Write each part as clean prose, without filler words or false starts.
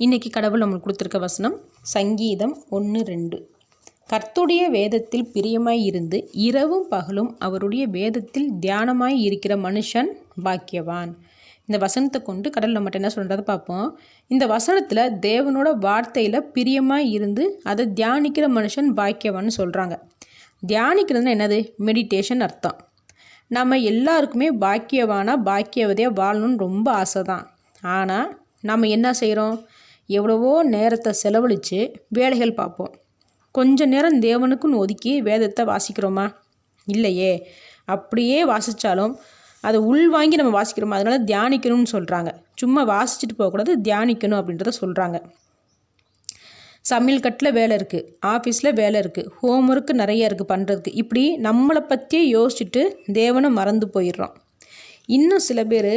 இன்றைக்கி கடவுள் நம்மளுக்கு கொடுத்துருக்க வசனம் சங்கீதம் 1:2. கர்த்தருடைய வேதத்தில் பிரியமாய் இருந்து இரவும் பகலும் அவருடைய வேதத்தில் தியானமாய் இருக்கிற மனுஷன் பாக்கியவான். இந்த வசனத்தை கொண்டு கடவுள் நம்மகிட்ட என்ன சொல்கிறத பார்ப்போம். இந்த வசனத்தில் தேவனோட வார்த்தையில் பிரியமாய் இருந்து அதை தியானிக்கிற மனுஷன் பாக்கியவான்னு சொல்கிறாங்க. தியானிக்கிறதுனா என்னது? மெடிடேஷன் அர்த்தம். நம்ம எல்லாருக்குமே பாக்கியவதையாக வாழணும்னு ரொம்ப ஆசை தான். ஆனால் நம்ம என்ன செய்கிறோம்? எவ்வளவோ நேரத்தை செலவழித்து வேலைகள் பார்ப்போம். கொஞ்ச நேரம் தேவனுக்குன்னு ஒதுக்கி வேதத்தை வாசிக்கிறோமா? இல்லையே. அப்படியே வாசித்தாலும் அதை உள்வாங்கி நம்ம வாசிக்கிறோமா? அதனால் தியானிக்கணும்னு சொல்கிறாங்க. சும்மா வாசிச்சுட்டு போகக்கூடாது, தியானிக்கணும் அப்படின்றத சொல்கிறாங்க. சமையல் கட்டில் வேலை இருக்குது, ஆஃபீஸில் வேலை இருக்குது, ஹோம்ஒர்க்கு நிறைய இருக்குது பண்ணுறதுக்கு. இப்படி நம்மளை பற்றியே யோசிச்சுட்டு தேவனை மறந்து போயிடுறோம். இன்னும் சில பேர்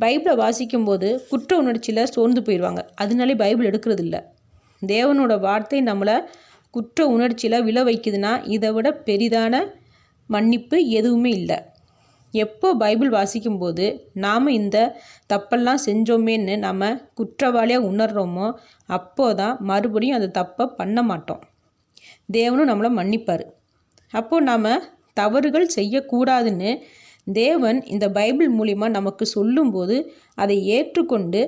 பைபிளை வாசிக்கும்போது குற்ற உணர்ச்சியில் சோர்ந்து போயிடுவாங்க. அதனாலே பைபிள் எடுக்கிறது இல்லை. தேவனோட வார்த்தை நம்மளை குற்ற உணர்ச்சியில் விழ வைக்குதுன்னா இதை விட பெரிதான மன்னிப்பு எதுவுமே இல்லை. எப்போ பைபிள் வாசிக்கும்போது நாம் இந்த தப்பெல்லாம் செஞ்சோமேன்னு நம்ம குற்றவாளியாக உணர்கிறோமோ அப்போதான் மறுபடியும் அந்த தப்பை பண்ண மாட்டோம். தேவனும் நம்மளை மன்னிப்பார். அப்போது நாம் தவறுகள் செய்யக்கூடாதுன்னு தேவன் இந்த பைபிள் மூலிமா நமக்கு சொல்லும்போது அதை ஏற்றுக்கொண்டு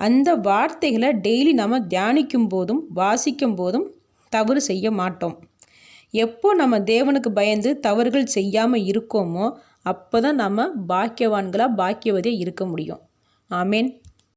அந்த வார்த்தைகளை டெய்லி நம்ம தியானிக்கும் போதும் வாசிக்கும் போதும் தவறு செய்ய மாட்டோம். எப்போ நம்ம தேவனுக்கு பயந்து தவறுகள் செய்யாமல் இருக்கோமோ அப்போ தான் நம்ம பாக்கியவான்களாக பாக்கியவதியாக இருக்க முடியும். ஆமேன்.